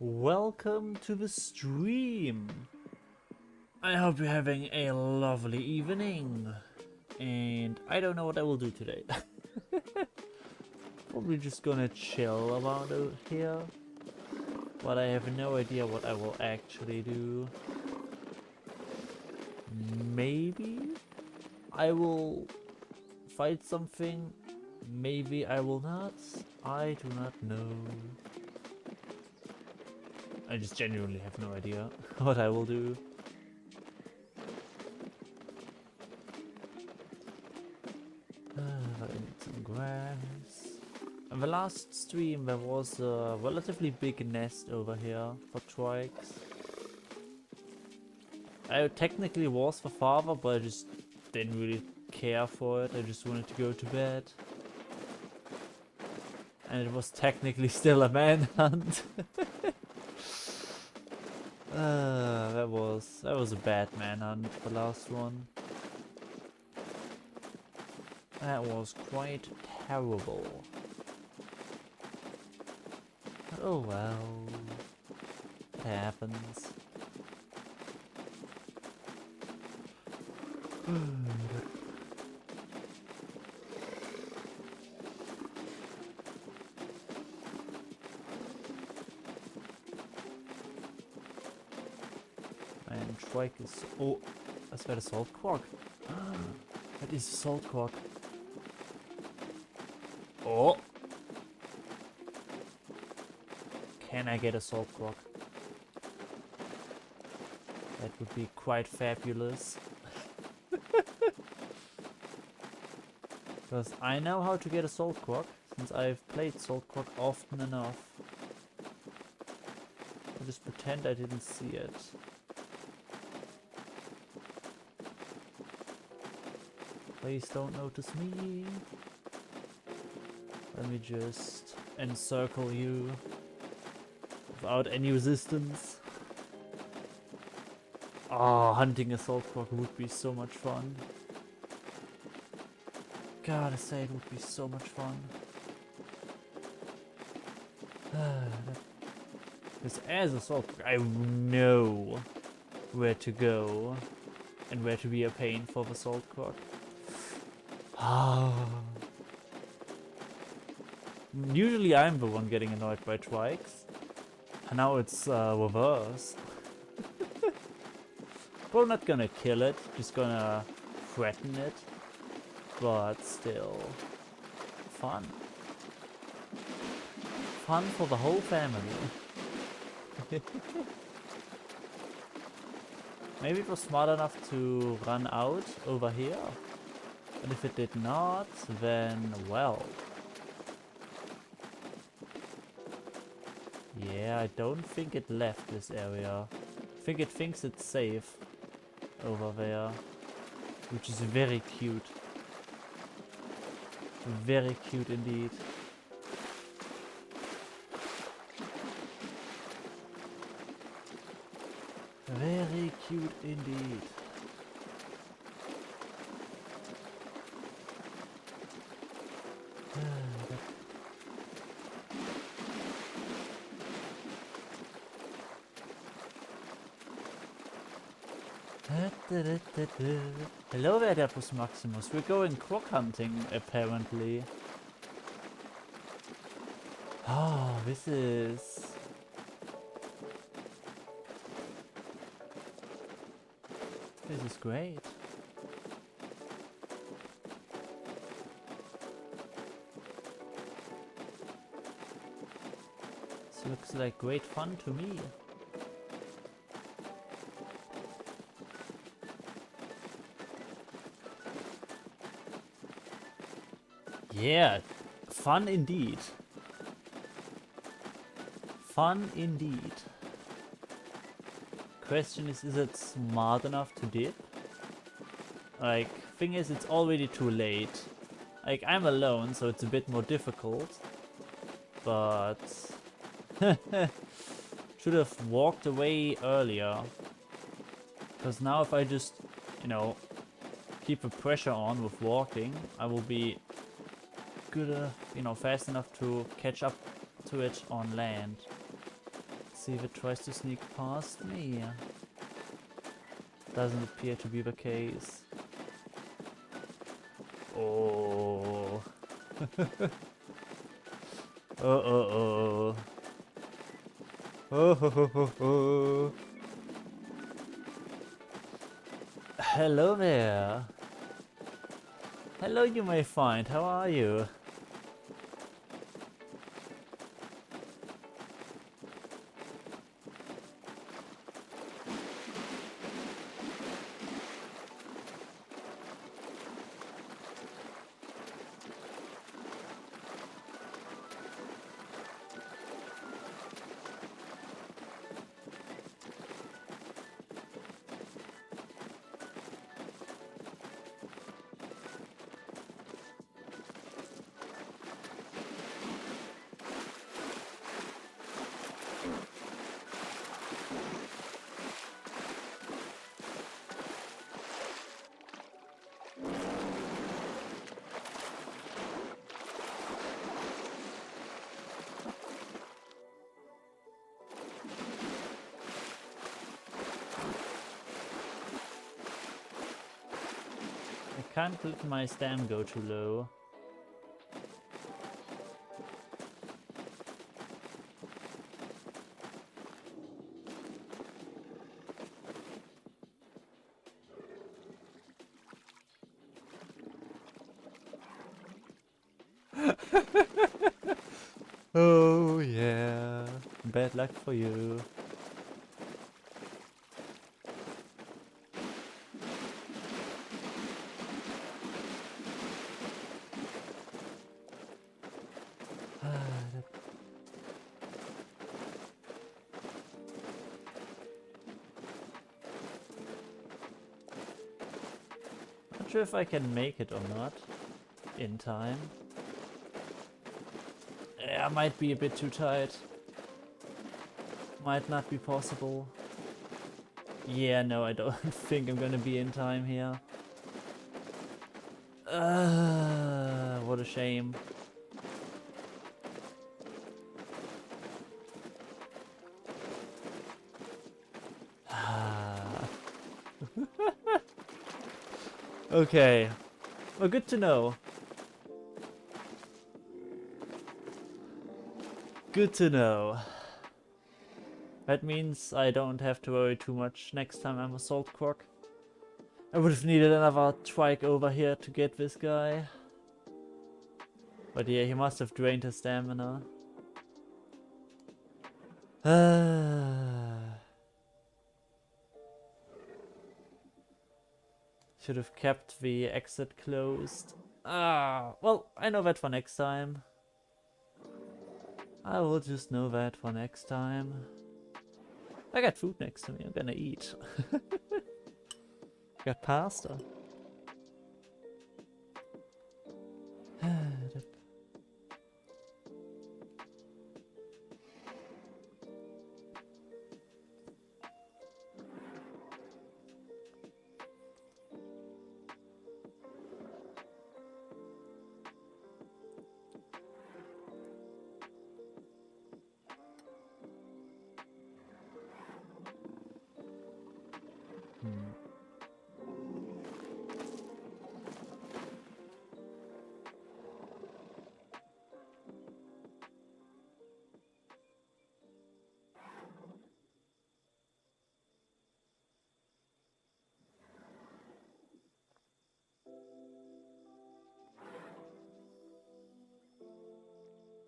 Welcome to the stream. I hope you're having a lovely evening. And I don't know what I will do today. Probably just gonna chill around out here. But I have no idea what I will actually do. Maybe I will fight something. Maybe I will not. I do not know. I just genuinely have no idea what I will do. I need some grass. In the last stream there was a relatively big nest over here for trikes. I technically was the father, but I just didn't really care for it. I just wanted to go to bed. And it was technically still a manhunt. That was a bad manhunt, the last one. That was quite terrible. Oh well, it happens. And trike is... Oh, that's where the salt quark. That is a salt quark. Oh! Can I get a salt quark? That would be quite fabulous. Because I know how to get a salt quark, since I've played salt quark often enough. I'll just pretend I didn't see it. Please don't notice me. Let me just encircle you without any resistance. Oh, hunting a salt quark would be so much fun. Gotta say, it would be so much fun. Because as a salt quark, I know where to go and where to be a pain for the salt quark. Usually I'm the one getting annoyed by trikes. And now it's reverse. Probably not gonna kill it, just gonna threaten it. But still, fun. Fun for the whole family. Maybe it was smart enough to run out over here. And if it did not, then well. Yeah, I don't think it left this area. I think it thinks it's safe over there. Which is very cute. Very cute indeed. Very cute indeed. Hello there, Depus Maximus. We're going croc hunting, apparently. Oh, this is great. This looks like great fun to me. Yeah, fun indeed. Fun indeed. Question is it smart enough to dip? Like, thing is, it's already too late. Like, I'm alone, so it's a bit more difficult. But... should have walked away earlier. Because now if I just, you know, keep the pressure on with walking, I will be good, you know, fast enough to catch up to it on land. see if it tries to sneak past me. Doesn't appear to be the case. Oh. Oh. Oh. Hello there. Hello, you may find. How are you? I can't let my stam go too low. Oh yeah, bad luck for you. Not sure if I can make it or not in time. Yeah, might be a bit too tight. Might not be possible. Yeah, no, I don't think I'm gonna be in time here. What a shame. Okay. Well, good to know. Good to know. That means I don't have to worry too much next time I'm a salt croc. I would have needed another trike over here to get this guy. But yeah, he must have drained his stamina. Should have kept the exit closed. Well, I know that for next time. I will just know that for next time. I got food next to me, I'm gonna eat. Got pasta.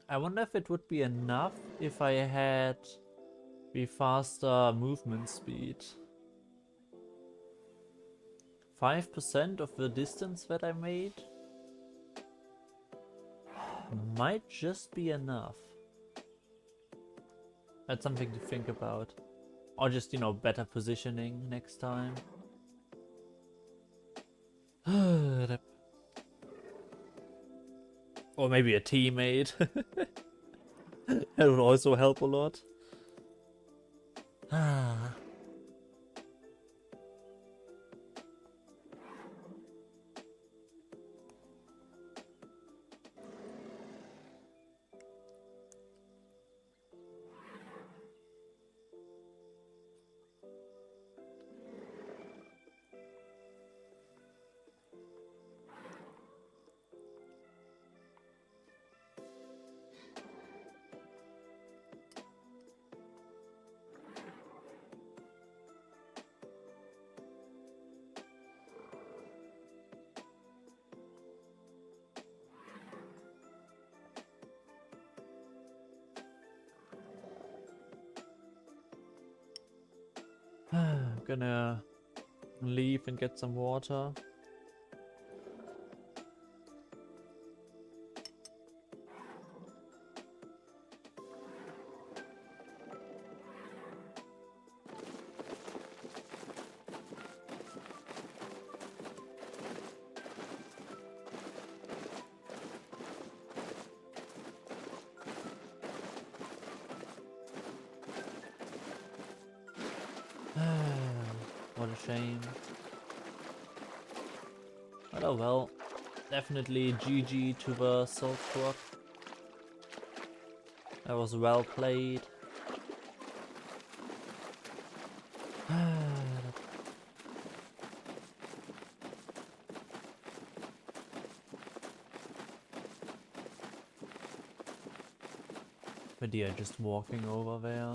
I wonder if it would be enough if I had the faster movement speed. 5% of the distance that I made might just be enough. That's something to think about. Or just, you know, better positioning next time. Or maybe a teammate. That would also help a lot. Gonna leave and get some water. What a shame. But oh well. Definitely GG to the Salt Croc. That was well played. But yeah, just walking over there.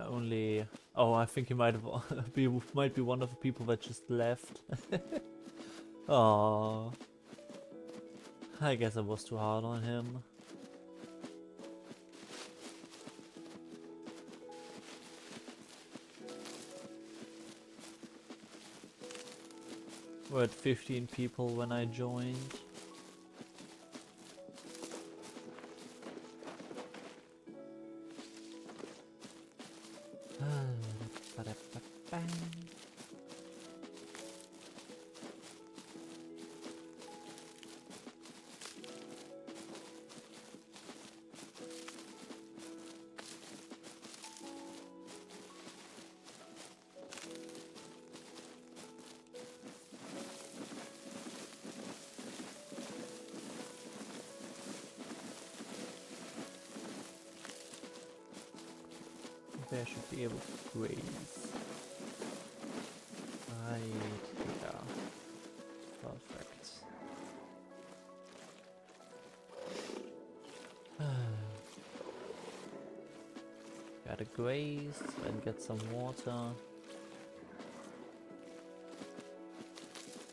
Only. Oh, I think he might have might be one of the people that just left. Oh, I guess I was too hard on him. We're at 15 people when I joined. There should be able to graze. Right here. Perfect. Gotta graze and get some water.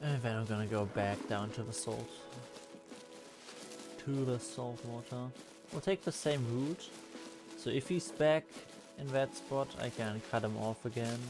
And then I'm gonna go back down to the salt. To the salt water. We'll take the same route. So if he's back in that spot, I can cut him off again.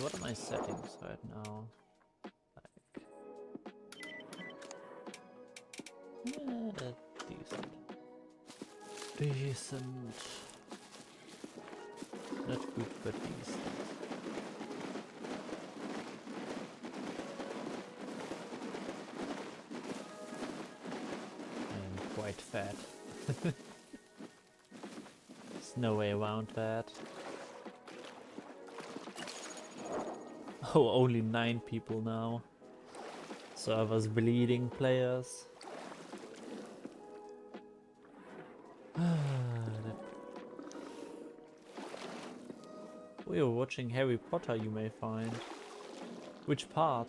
What are my settings right now? Like, decent. Decent. Not good, but decent. I'm quite fat. There's no way around that. Oh, only 9 people now. So I was bleeding players. We are watching Harry Potter, you may find. Which part?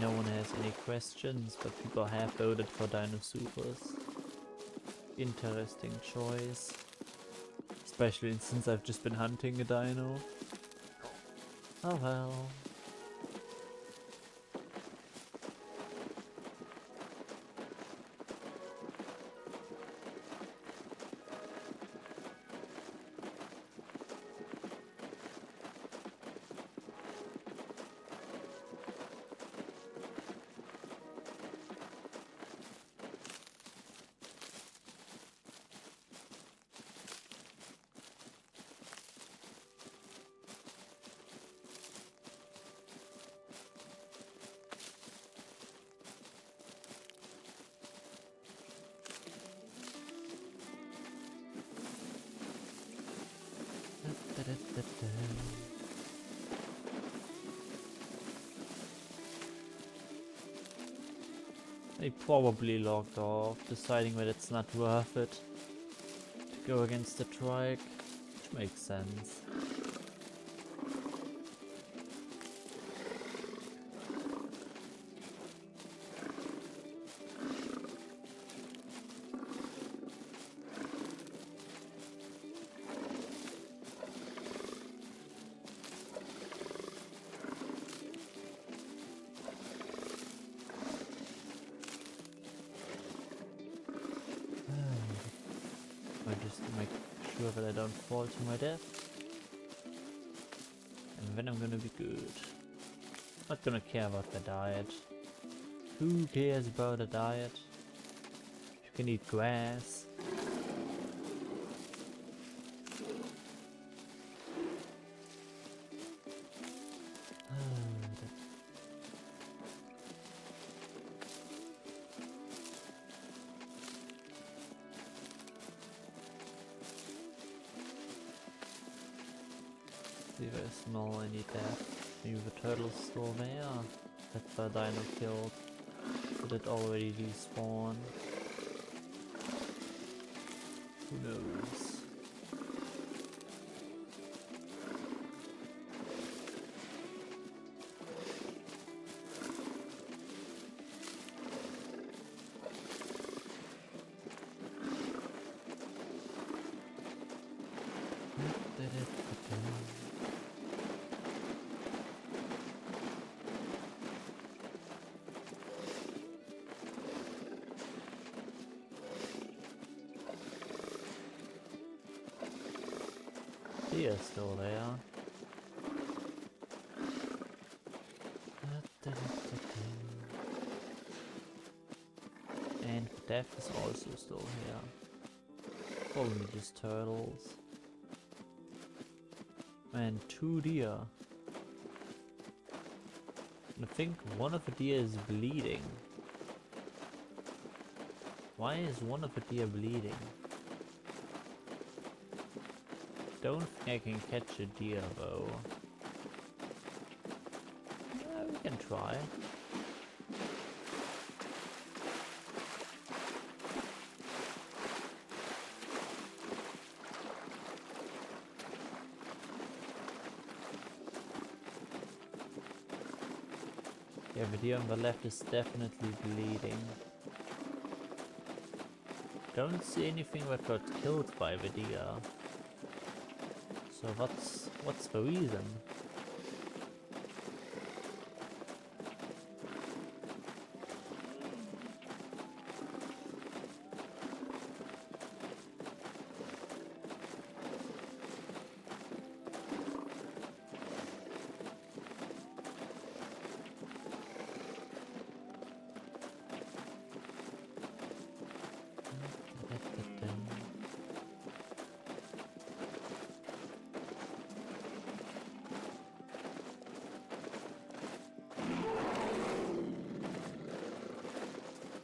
No one has any questions, but people have voted for Dinosaurs. Interesting choice. Especially since I've just been hunting a dino. Oh well. They probably logged off, deciding that it's not worth it to go against the trike, which makes sense. I just make sure that I don't fall to my death. And then I'm gonna be good. Not gonna care about the diet. Who cares about a diet? You can eat grass. See if I smell any death. Maybe the turtle's still there. That's the dino killed. Did it already despawn? Who knows? Deer still there. And death is also still here. Probably just turtles. And 2 deer. I think one of the deer is bleeding. Why is one of the deer bleeding? Don't think I can catch a deer though. We can try. Yeah, the deer on the left is definitely bleeding. Don't see anything that got killed by the deer. So what's the reason?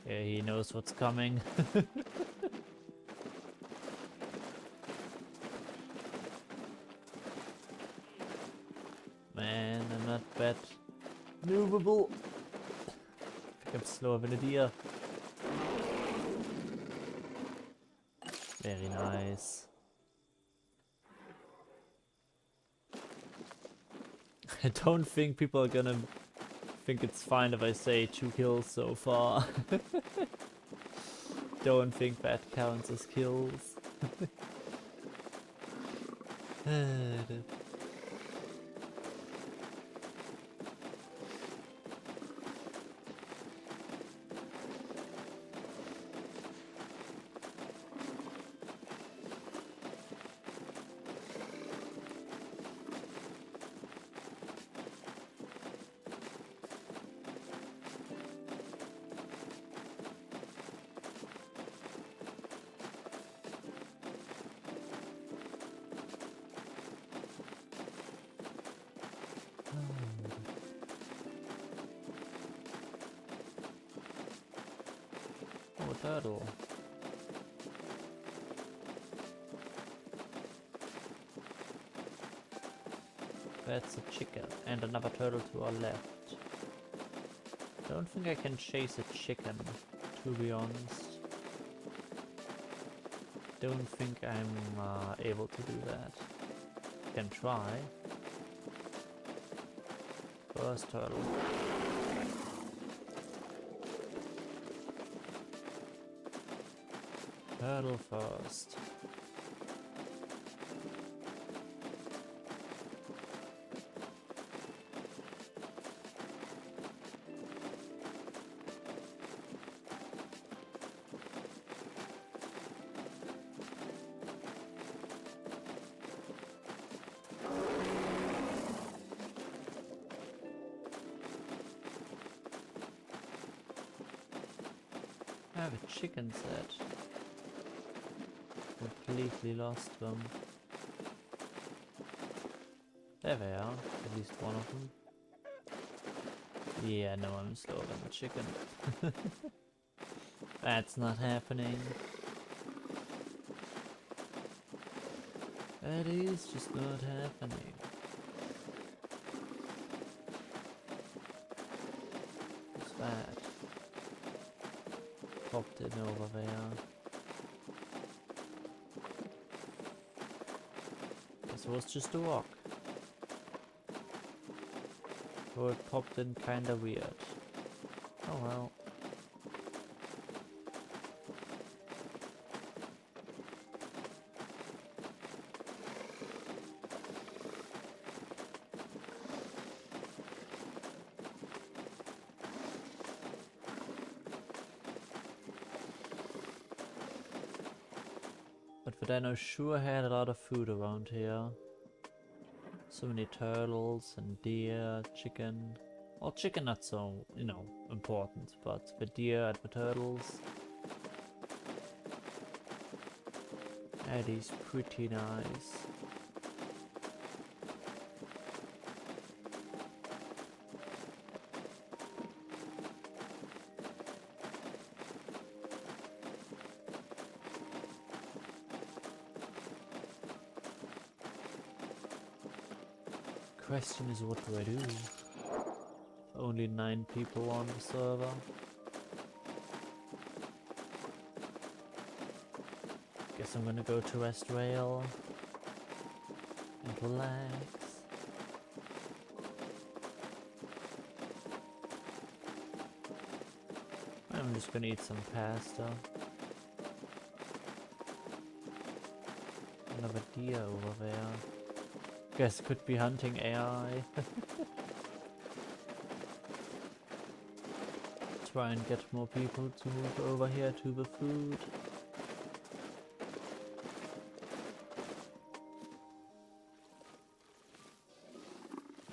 Yeah, he knows what's coming. Man, I'm not that movable. I think I'm slower than a deer. Very nice. I don't think people are gonna think it's fine if I say 2 kills so far. Don't think that counts as kills. Oh, turtle. That's a chicken and another turtle to our left. Don't think I can chase a chicken, to be honest. Don't think I'm able to do that. Can try. First turtle. Turtle first. I have a chicken set. Completely lost them. There they are, at least one of them. Yeah, no, I'm slower than the chicken. That's not happening. That is just not happening. What's that? Popped in over there. Guess it was just a rock. So it popped in kinda weird. Oh well. But then I sure had a lot of food around here. So many turtles and deer, chicken. Well, chicken not so, you know, important, but the deer and the turtles. That is pretty nice. Question is, what do I do? Only 9 people on the server. Guess I'm gonna go to rest rail and relax. I'm just gonna eat some pasta. Another deer over there. Guess could be hunting AI. Try and get more people to move over here to the food.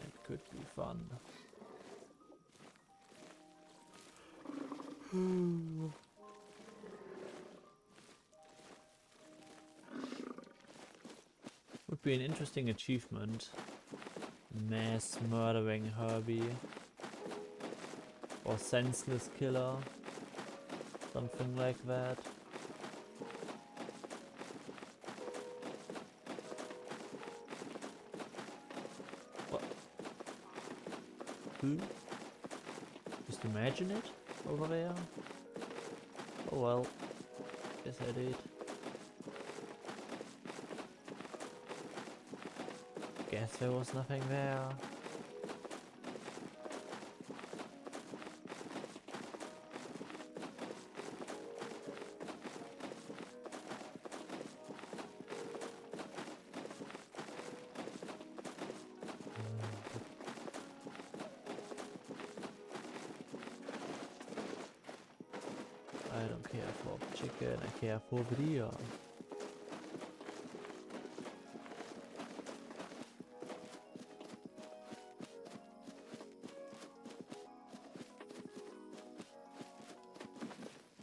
It could be fun. Would be an interesting achievement. Mass murdering Herbie. Or senseless killer. Something like that. What? Who? Just imagine it over there? Oh well. Guess I did. Guess there was nothing there. I don't care for chicken, I care for deer.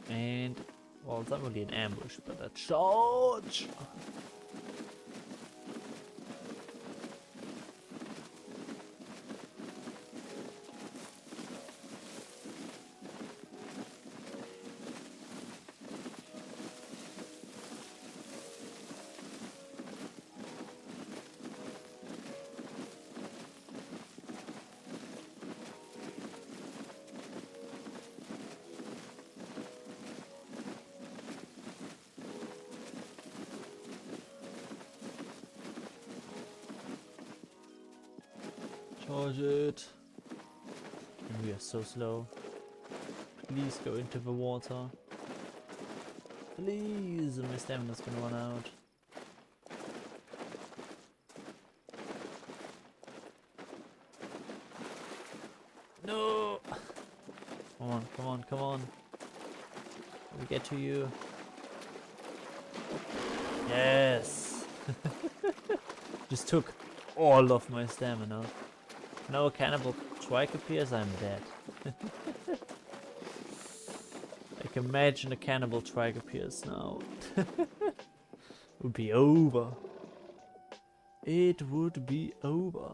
And, well, it's not really an ambush, but a charge! Oh shit. And we are so slow. Please go into the water. Please, my stamina's gonna run out. No! Come on, come on, come on. Let me get to you. Yes! Just took all of my stamina. Now a cannibal trike appears, I'm dead. Like imagine a cannibal trike appears now. It would be over. It would be over.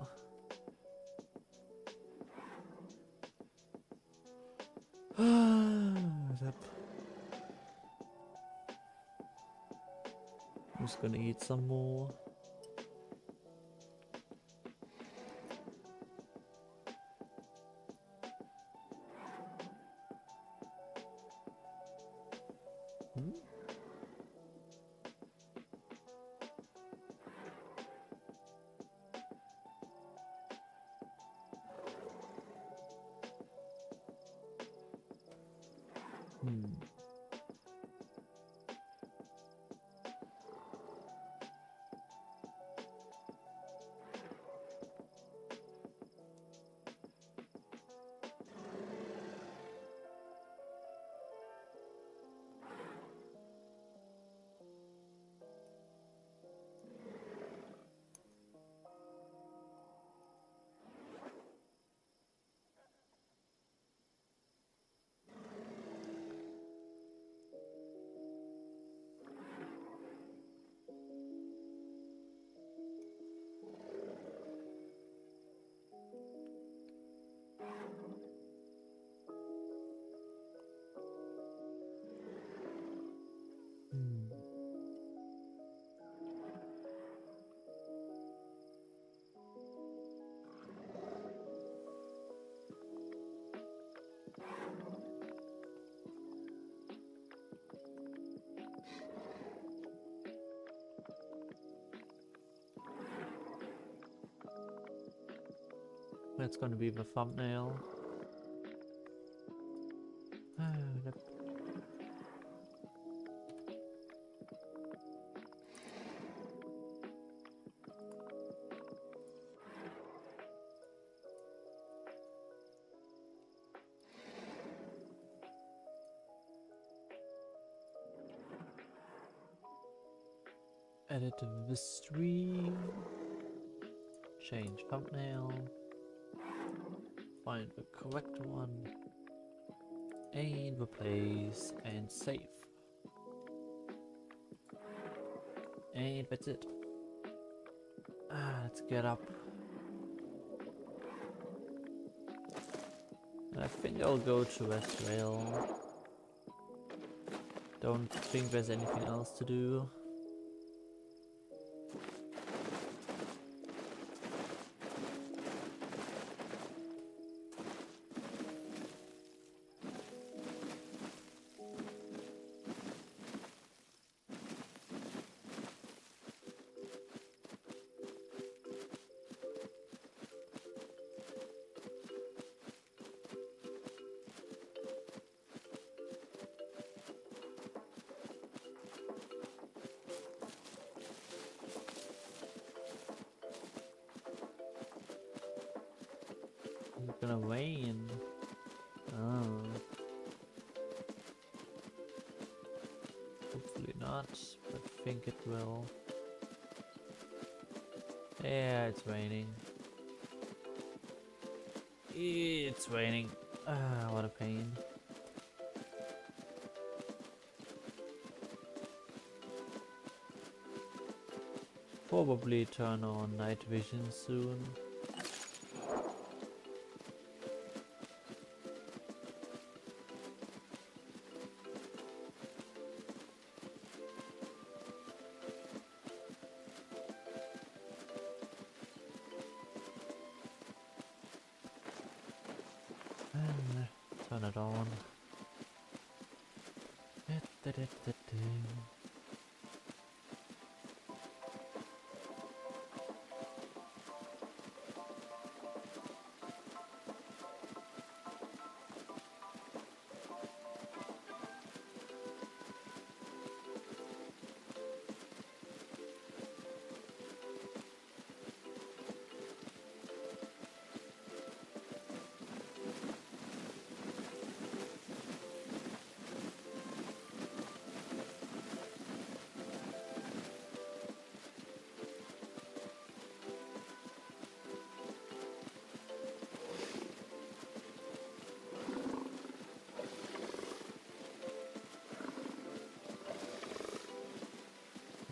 I'm just gonna eat some more. Hmm? That's gonna be the thumbnail. Edit the stream. Change thumbnail. Find the correct one. And replace and save. And that's it. Let's get up. I think I'll go to West Rail. Don't think there's anything else to do. It's gonna rain. Oh. Hopefully not, but I think it will. Yeah, it's raining. It's raining. What a pain. Probably turn on night vision soon. Turn it on.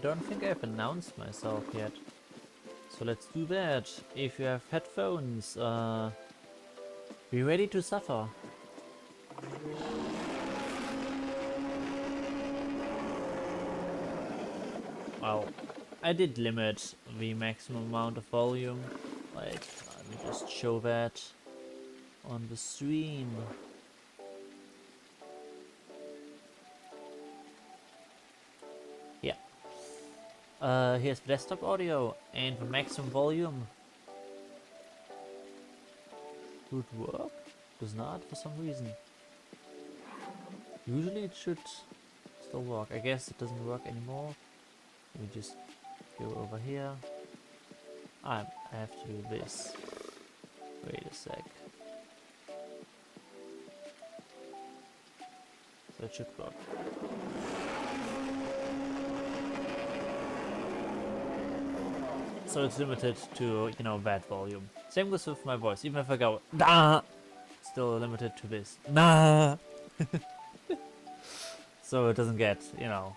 don't think I've announced myself yet. So let's do that. If you have headphones, be ready to suffer. Well, I did limit the maximum amount of volume. Like, let me just show that on the stream. Yeah. Here's the desktop audio and the maximum volume. Should work? Does not for some reason. Usually it should still work. I guess it doesn't work anymore. Let me just go over here. I have to do this. Wait a sec. So it should work. So it's limited to, you know, that volume. Same goes with my voice. Even if I go, nah, still limited to this. Nah. So it doesn't get, you know,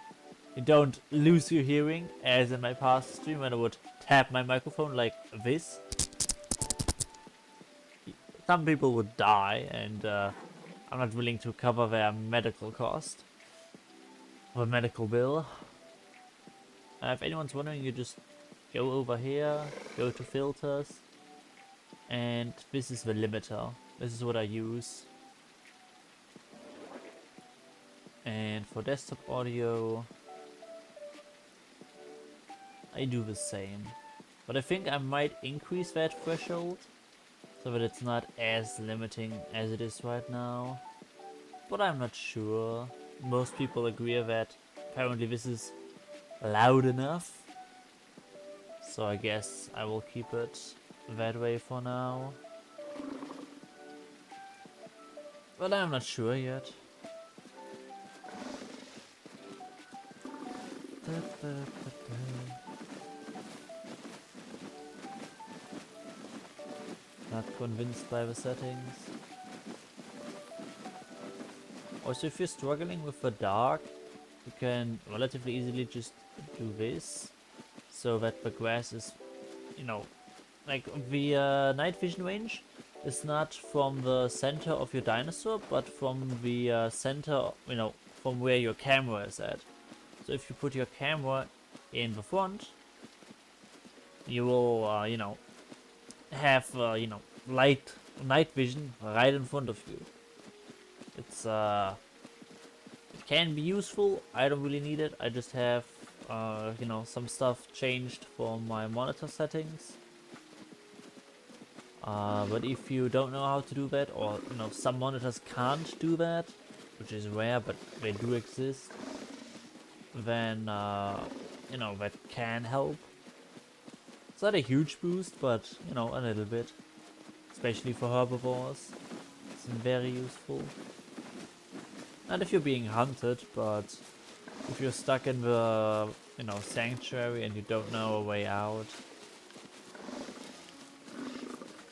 you don't lose your hearing as in my past stream when I would tap my microphone like this. Some people would die, and I'm not willing to cover their medical cost or medical bill. If anyone's wondering, you just go over here, go to filters, and this is the limiter. This is what I use. And for desktop audio, I do the same. But I think I might increase that threshold so that it's not as limiting as it is right now. But I'm not sure. Most people agree that apparently this is loud enough. So I guess I will keep it that way for now. But I'm not sure yet. Not convinced by the settings. Also, if you're struggling with the dark, you can relatively easily just do this, so that the grass is, you know, like the night vision range is not from the center of your dinosaur, but from the center, you know, from where your camera is at. So if you put your camera in the front, you will, you know, have, you know, night vision right in front of you. It's, it can be useful. I don't really need it. I just have, you know, some stuff changed for my monitor settings. But if you don't know how to do that, or, you know, some monitors can't do that, which is rare, but they do exist, then, you know, that can help. It's not a huge boost, but, you know, a little bit. Especially for herbivores. It's very useful. Not if you're being hunted, but if you're stuck in the, you know, sanctuary and you don't know a way out,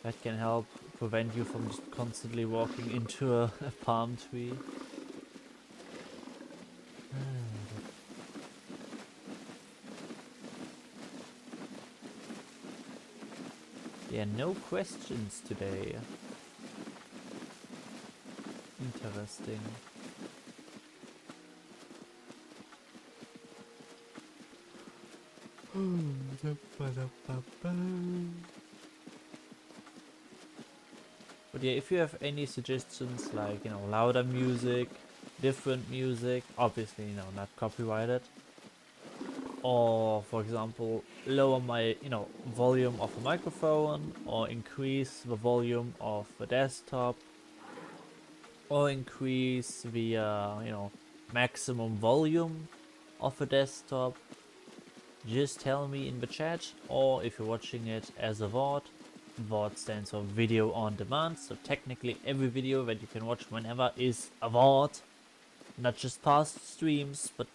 that can help prevent you from just constantly walking into a palm tree. Yeah, no questions today. Interesting. But yeah, if you have any suggestions, like, you know, louder music, different music, obviously, you know, not copyrighted, or for example, lower my, you know, volume of the microphone, or increase the volume of the desktop, or increase the, you know, maximum volume of the desktop, just tell me in the chat. Or if you're watching it as a VOD, VOD stands for video on demand, so technically every video that you can watch whenever is a VOD, not just past streams, but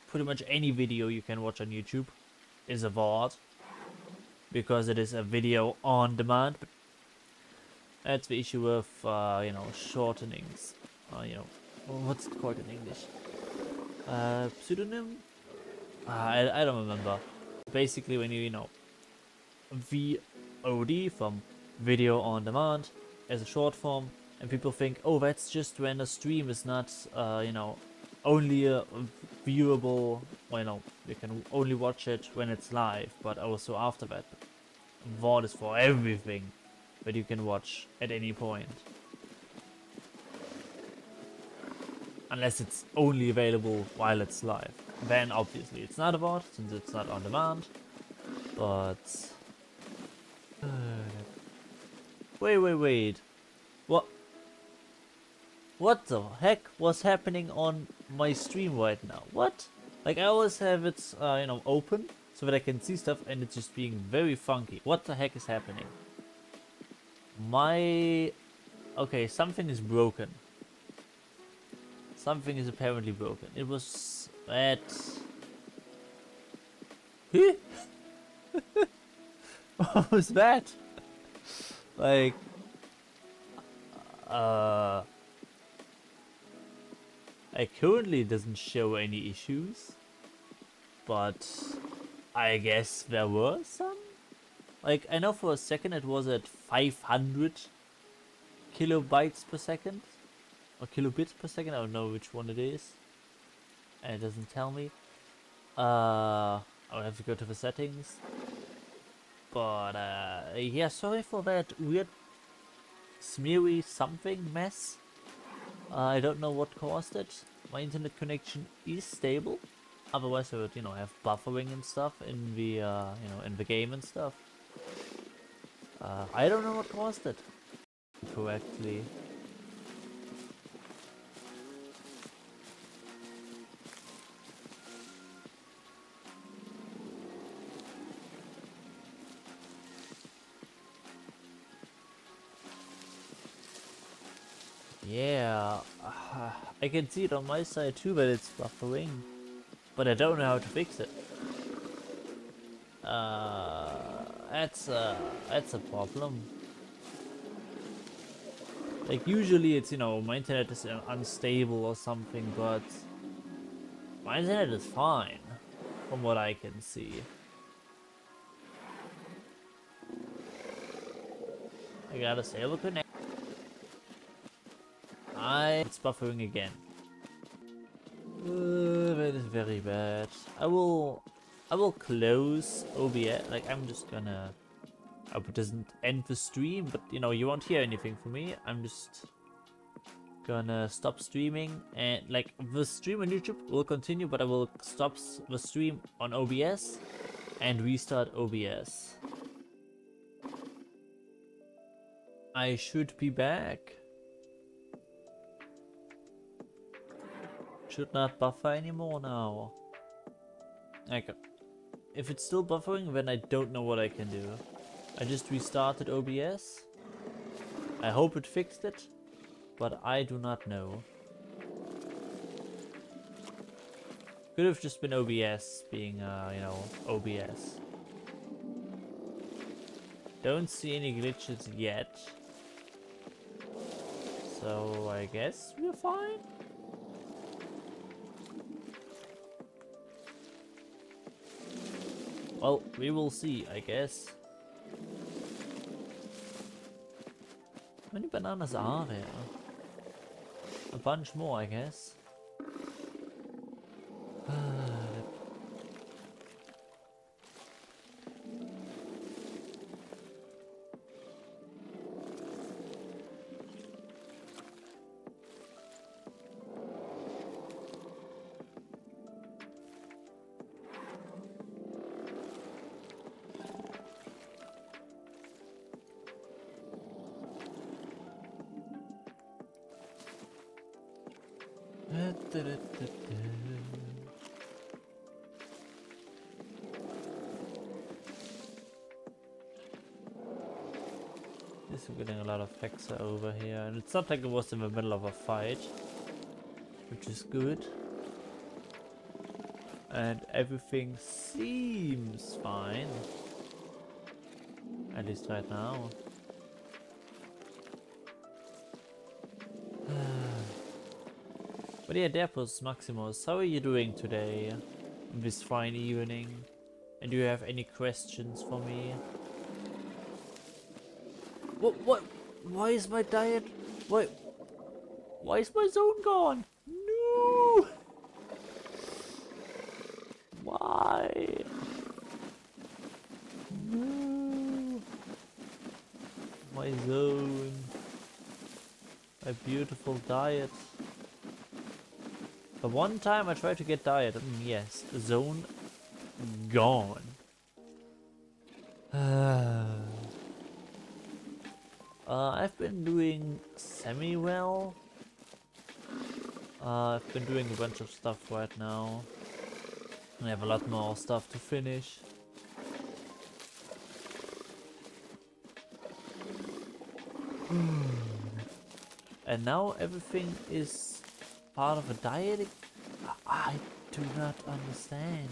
pretty much any video you can watch on YouTube is a VOD, because it is a video on demand. But that's the issue with, you know, shortenings. You know, what's it called in English? Pseudonym? I don't remember. Basically, when you know, VOD from video on demand as a short form, and people think, oh, that's just when a stream is not, you know, only a viewable, well, you know, you can only watch it when it's live, but also after that. VOD is for everything that you can watch at any point. Unless it's only available while it's live. Then obviously it's not a VOD, since it's not on demand. But... Wait. What? What the heck was happening on my stream right now? What? Like, I always have it, you know, open so that I can see stuff, and it's just being very funky. What the heck is happening? Okay, something is broken. Something is apparently broken. It was at... What was that? Like... It currently doesn't show any issues, but I guess there were some. Like, I know for a second it was at 500 kilobytes per second, or kilobits per second, I don't know which one it is, and it doesn't tell me. I'll have to go to the settings, but yeah, sorry for that weird smeary something mess. I don't know what caused it. My internet connection is stable. Otherwise, I would, you know, have buffering and stuff in the, you know, in the game and stuff. I don't know what caused it correctly. Yeah, I can see it on my side too, but it's buffering. But I don't know how to fix it. That's a problem. Like, usually it's, you know, my internet is unstable or something, but my internet is fine from what I can see. I got a stable connection. It's buffering again. That is very bad. I will close OBS. Like, I'm just gonna. I hope it doesn't end the stream, but you know, you won't hear anything from me. I'm just gonna stop streaming, and like, the stream on YouTube will continue, but I will stop the stream on OBS and restart OBS. I should be back. Should not buffer anymore now. Okay. If it's still buffering, then I don't know what I can do. I just restarted OBS. I hope it fixed it, but I do not know. Could have just been OBS being, you know, OBS. Don't see any glitches yet. So I guess we're fine. Well, we will see, I guess. How many bananas are there? A bunch more, I guess. This is getting a lot of hexa over here, and it's not like it was in the middle of a fight, which is good. And everything seems fine, at least right now. But yeah, Derpus Maximus, how are you doing today? this fine evening. And do you have any questions for me? What? Why is my diet? Why is my zone gone? No! Why? No! My zone. My beautiful diet. The one time I tried to get diet, yes, zone gone. I've been doing semi-well. I've been doing a bunch of stuff right now. I have a lot more stuff to finish. And now everything is part of a diet. I do not understand.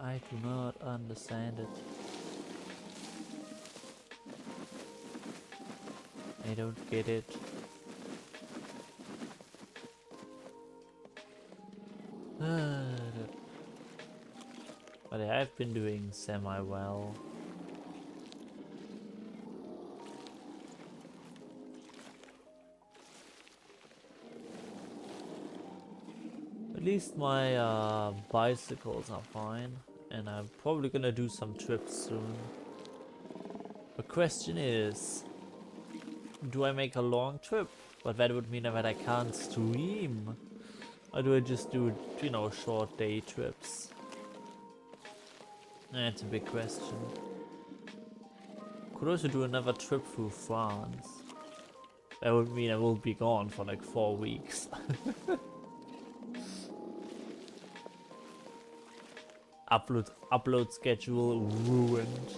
I do not understand it. I don't get it. But I've been doing semi-well. At least my bicycles are fine, and I'm probably gonna do some trips soon. The question is, do I make a long trip? But that would mean that I can't stream. Or do I just do, you know, short day trips? That's a big question. Could also do another trip through France. That would mean I will be gone for like 4 weeks. Upload schedule ruined.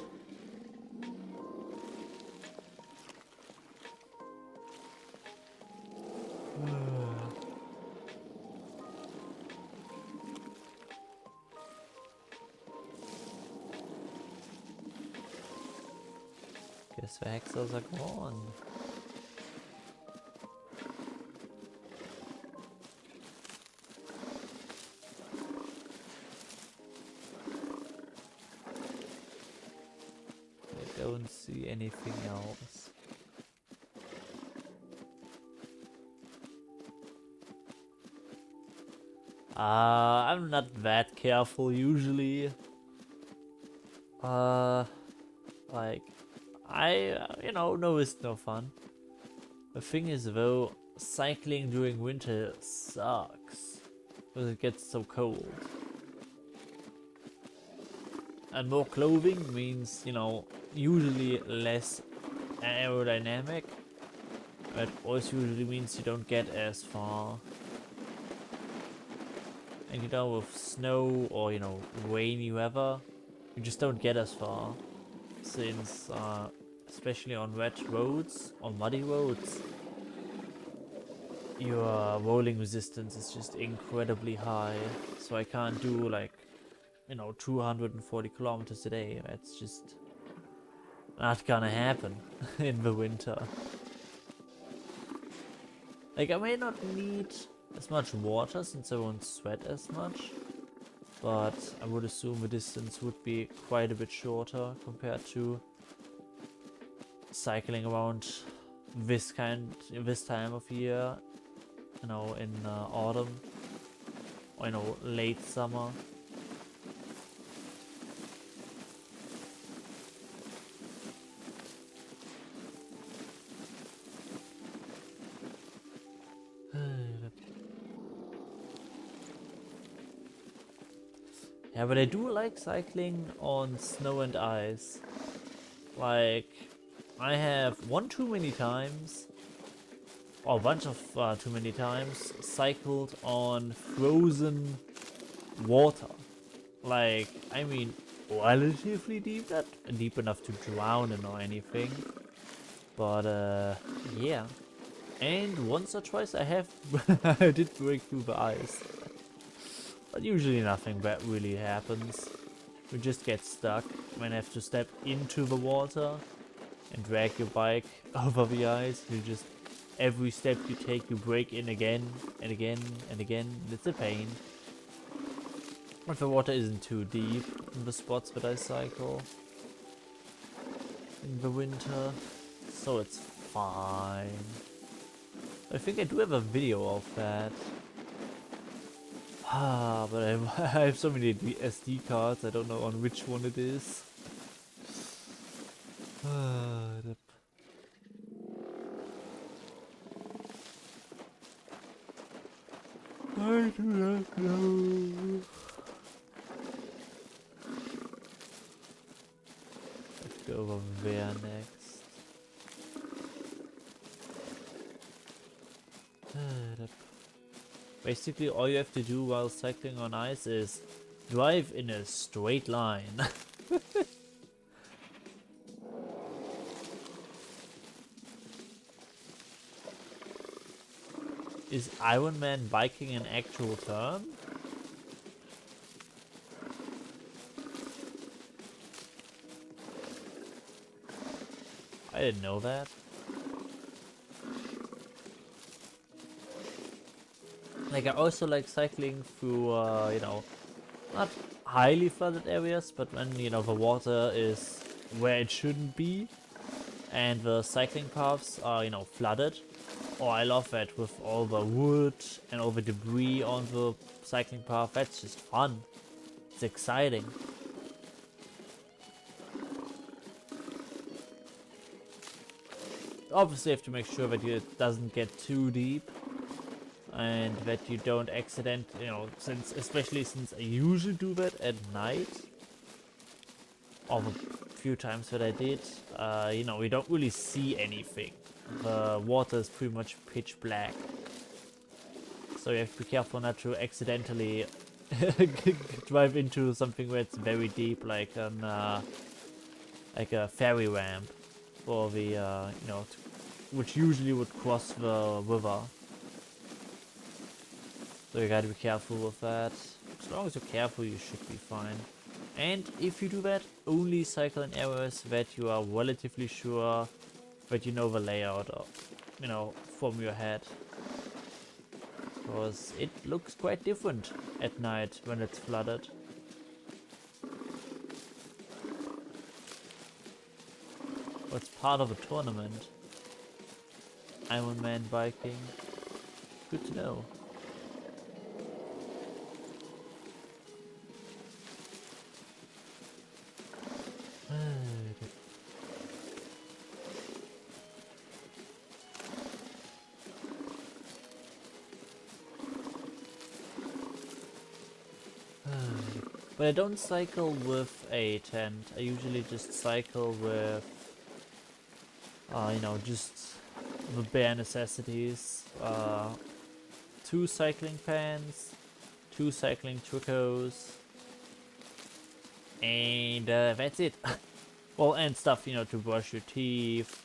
Guess the hexers are gone. I don't see anything else. I'm not that careful usually. Like, you know, no risk, no fun. The thing is though, cycling during winter sucks, because it gets so cold. And more clothing means, you know, usually less aerodynamic, but also usually means you don't get as far. And you know, with snow or, you know, rainy weather, you just don't get as far. Since, especially on wet roads, on muddy roads, your rolling resistance is just incredibly high. So I can't do like, you know, 240 kilometers a day. That's just not gonna happen in the winter. Like, I may not need as much water since I won't sweat as much, but I would assume the distance would be quite a bit shorter compared to cycling around this time of year, you know, in autumn, or, you know, late summer. Yeah, but I do like cycling on snow and ice. Like, I have one too many times, or a bunch of too many times, cycled on frozen water. Like, I mean, relatively deep, not deep enough to drown in or anything. But, yeah. And once or twice I have, I did break through the ice. But usually nothing bad really happens. You just get stuck when you have to step into the water and drag your bike over the ice. You just every step you take you break in again and again and again. It's a pain. But the water isn't too deep in the spots that I cycle in the winter, so it's fine. I think I do have a video of that. But I have so many SD cards, I don't know on which one it is. I do not know. Let's go over there next. Basically, all you have to do while cycling on ice is drive in a straight line. Is Ironman biking an actual term? I didn't know that. Like, I also like cycling through, you know, not highly flooded areas, but when, you know, the water is where it shouldn't be and the cycling paths are, you know, flooded. Oh, I love that with all the wood and all the debris on the cycling path. That's just fun. It's exciting. Obviously, you have to make sure that it doesn't get too deep and that you don't accident, you know, especially since I usually do that at night. Or the few times that I did, you know, we don't really see anything. The water is pretty much pitch black, so you have to be careful not to accidentally drive into something where it's very deep, like an like a ferry ramp for the you know, which usually would cross the river. So you gotta be careful with that. As long as you're careful, you should be fine. And if you do that, only cycle in areas that you are relatively sure that you know the layout of, you know, from your head. Because it looks quite different at night when it's flooded. What's part of a tournament? Ironman biking. Good to know. But I don't cycle with a tent. I usually just cycle with, you know, just the bare necessities. 2 cycling pants, 2 cycling tricos, and that's it. Well, and stuff, you know, to brush your teeth,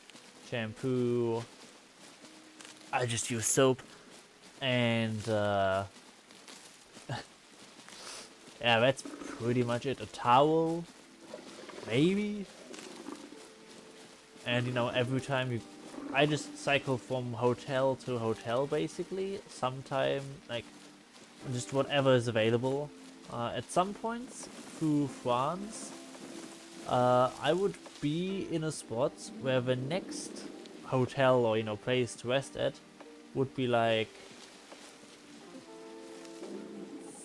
shampoo. I just use soap, and yeah, that's pretty much it. A towel, maybe. And you know, every time I just cycle from hotel to hotel basically. Sometime, like, just whatever is available. At some points through France, I would be in a spot where the next hotel or, you know, place to rest at would be like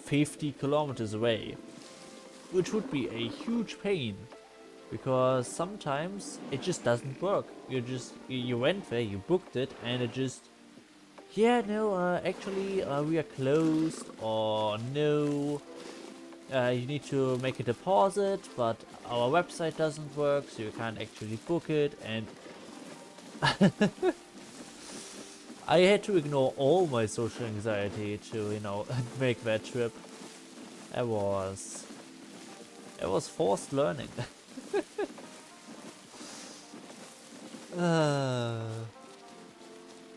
50 kilometers away, which would be a huge pain because sometimes it just doesn't work. You went there, you booked it, and it just, yeah, no, actually we are closed, or no, you need to make a deposit, but our website doesn't work, so you can't actually book it. And I had to ignore all my social anxiety to, you know, make that trip. It was forced learning.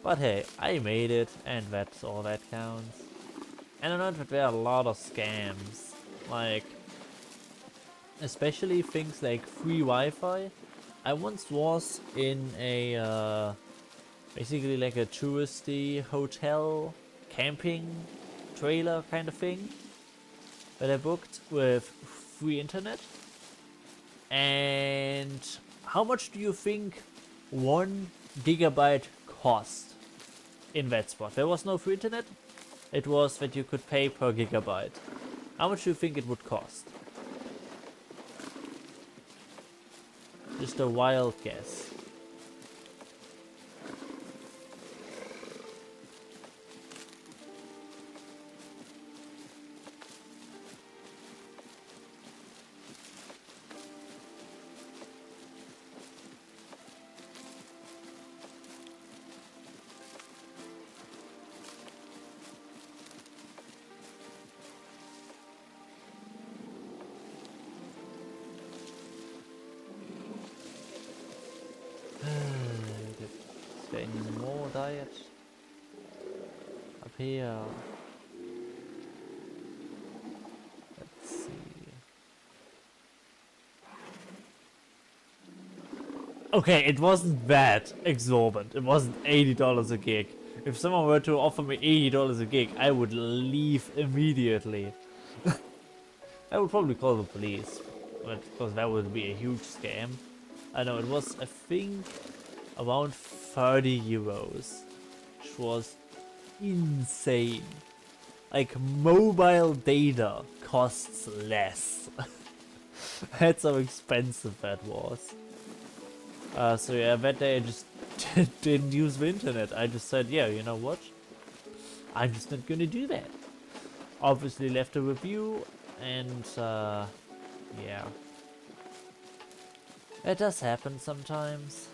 But hey, I made it, and that's all that counts. And I know that there are a lot of scams, like, especially things like free Wi-Fi. I once was in a Basically like a touristy hotel, camping, trailer kind of thing that I booked with free internet. And how much do you think 1 gigabyte cost in that spot? There was no free internet. It was that you could pay per gigabyte. How much do you think it would cost? Just a wild guess. Is there any more diet? Up here. Let's see. Okay, it wasn't that exorbitant. It wasn't $80 a gig. If someone were to offer me $80 a gig, I would leave immediately. I would probably call the police, but because that would be a huge scam. I know it was, I think, around 30 euros, which was insane. Like, mobile data costs less. That's how expensive that was. So yeah, that day I just didn't use the internet. I just said, yeah, you know what? I'm just not gonna do that. Obviously left a review, and yeah. It does happen sometimes,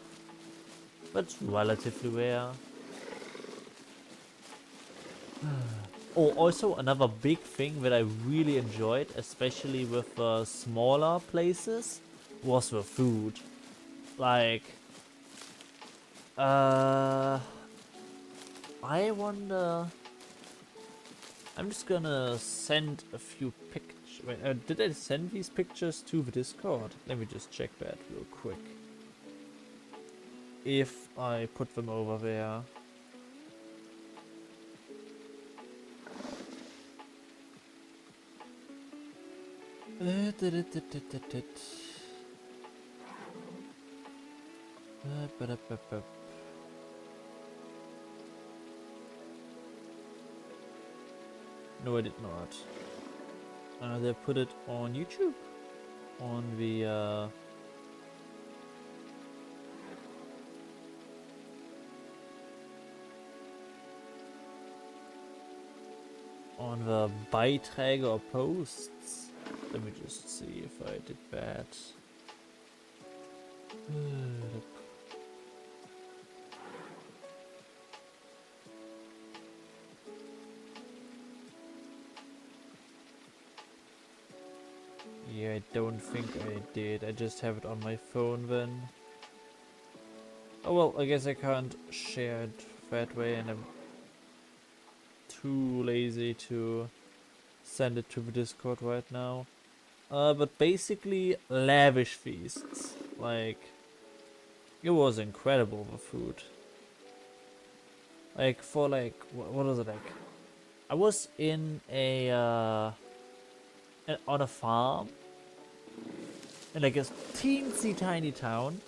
but it's relatively rare. Oh, also another big thing that I really enjoyed, especially with smaller places, was the food. Like, I wonder. I'm just gonna send a few pictures. Wait, did I send these pictures to the Discord? Let me just check that real quick. If I put them over there. No, I did not. They put it on YouTube. On the Beiträge or posts. Let me just see if I did that. Yeah, I don't think I did. I just have it on my phone then. Oh well, I guess I can't share it that way, and I'm too lazy to send it to the Discord right now. But basically, lavish feasts. Like, it was incredible, the food. Like, for like, what was it like? I was in a, on a farm. In like a teensy tiny town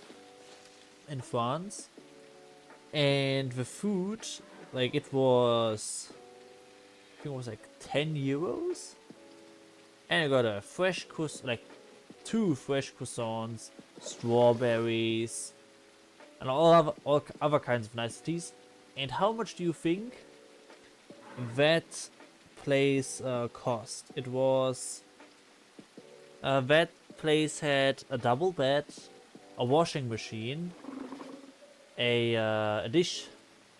in France. And the food, like, it was, I think it was like 10 euros. And I got a fresh like 2 fresh croissants, strawberries, and all other kinds of niceties. And how much do you think that place cost? It was, that place had a double bed, a washing machine, a dish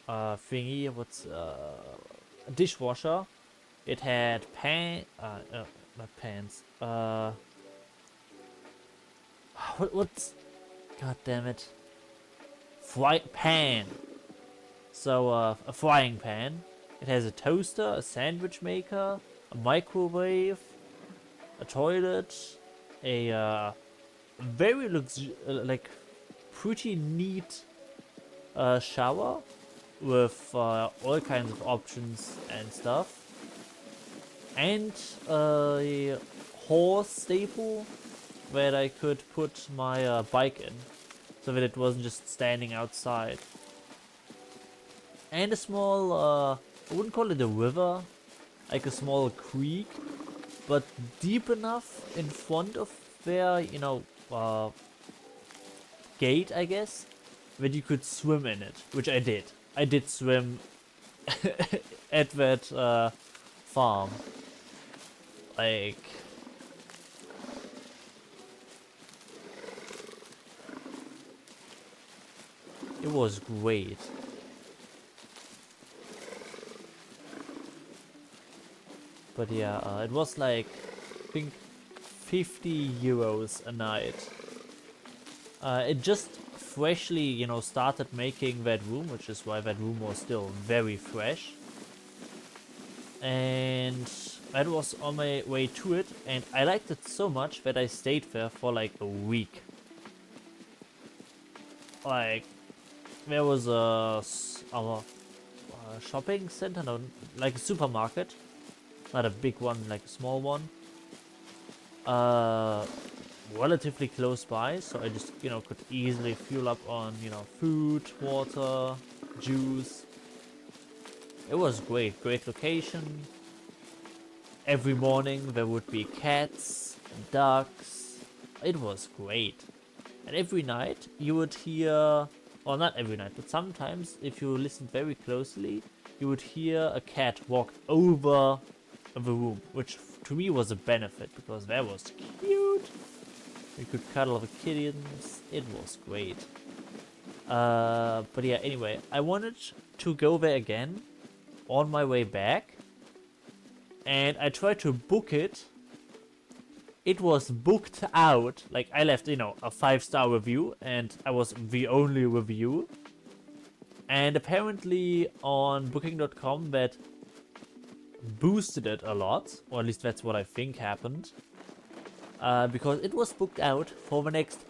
thingy, a dishwasher. It had not pans. What's? God damn it! Pan. So a frying pan. It has a toaster, a sandwich maker, a microwave, a toilet, a very like pretty neat shower with all kinds of options and stuff. And a horse stable where I could put my bike in, so that it wasn't just standing outside. And a small, I wouldn't call it a river, like a small creek, but deep enough in front of their, you know, gate, I guess, that you could swim in it, which I did. I did swim at that farm. Like, it was great. But yeah, it was like, I think, 50 euros a night. It just freshly, you know, started making that room, which is why that room was still very fresh. And I was on my way to it, and I liked it so much that I stayed there for like a week. Like, there was a shopping center, no, like a supermarket. Not a big one, like a small one. Relatively close by, so I just, you know, could easily fuel up on, you know, food, water, juice. It was great, great location. Every morning there would be cats and ducks. It was great. And every night you would hear, or not every night, but sometimes if you listened very closely, you would hear a cat walk over the room, which to me was a benefit because that was cute. You could cuddle the kittens. It was great. But yeah, anyway, I wanted to go there again on my way back, and I tried to book it. It was booked out. Like, I left, you know, a 5-star review, and I was the only review. And apparently on booking.com that boosted it a lot, or at least that's what I think happened, because it was booked out for the next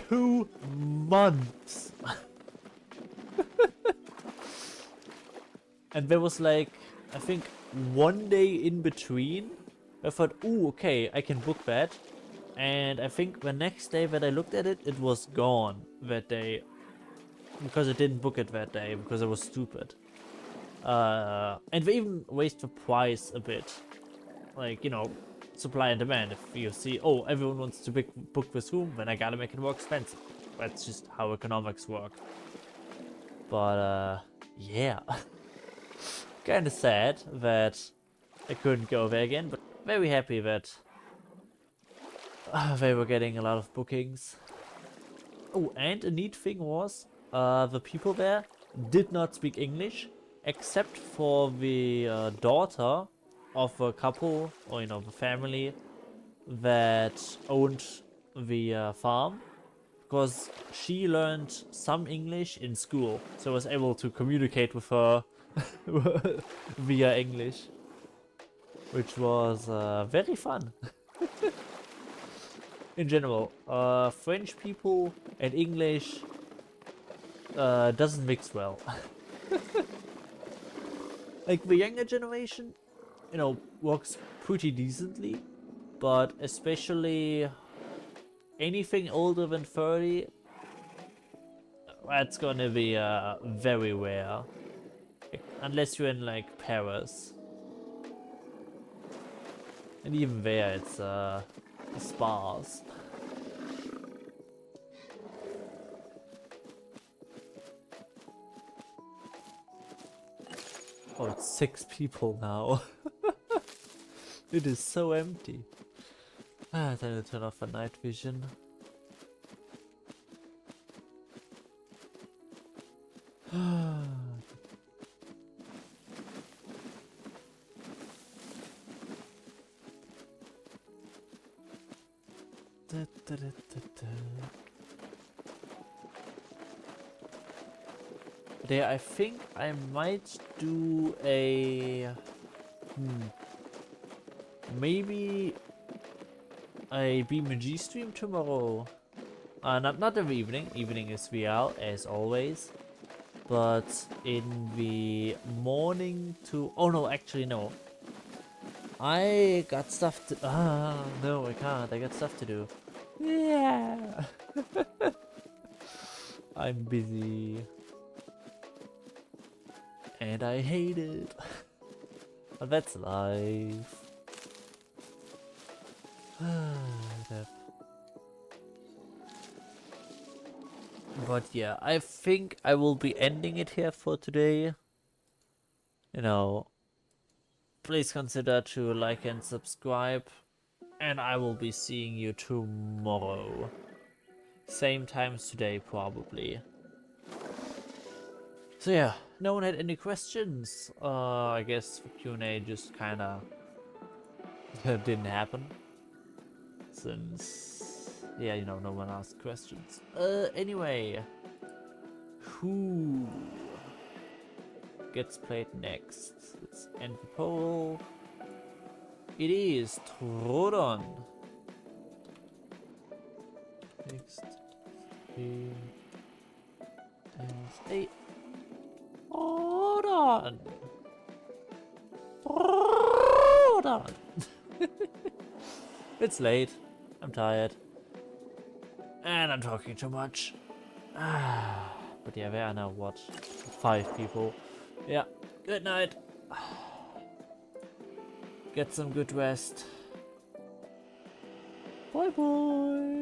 2 months. And there was like, I think, 1 day in between. I thought, ooh, okay, I can book that. And I think the next day that I looked at it, it was gone that day. Because I didn't book it that day, because I was stupid. And they even raised the price a bit. Like, you know, supply and demand. If you see, oh, everyone wants to book this room, then I gotta make it more expensive. That's just how economics work. But, yeah. Kinda sad that I couldn't go there again, but very happy that they were getting a lot of bookings. Oh, and a neat thing was, the people there did not speak English, except for the daughter of a couple, or, you know, the family that owned the farm, because she learned some English in school, so I was able to communicate with her via English, which was very fun. In general, French people and English doesn't mix well. Like, the younger generation, you know, works pretty decently, but especially anything older than 30, that's gonna be very rare. Unless you're in, like, Paris. And even there, it's sparse. Oh, it's 6 people now. It is so empty. Time to turn off the night vision. There, I think I might do a maybe a BMG stream tomorrow. Not every evening. Evening is VR as always. But in the morning to... Oh no, actually no. I got stuff to... no, I can't. I got stuff to do. Yeah. I'm busy. And I hate it. But that's life. But yeah, I think I will be ending it here for today. You know, please consider to like and subscribe. And I will be seeing you tomorrow. Same time as today, probably. So yeah, no one had any questions. I guess the Q&A just kinda didn't happen. Since, yeah, you know, no one asked questions. Anyway. Who gets played next? Let's end the poll. It is Trodon. Next is a Trodon. Trodon. It's late. I'm tired. And I'm talking too much. But yeah, there are now what? 5 people. Yeah. Good night. Get some good rest. Bye bye.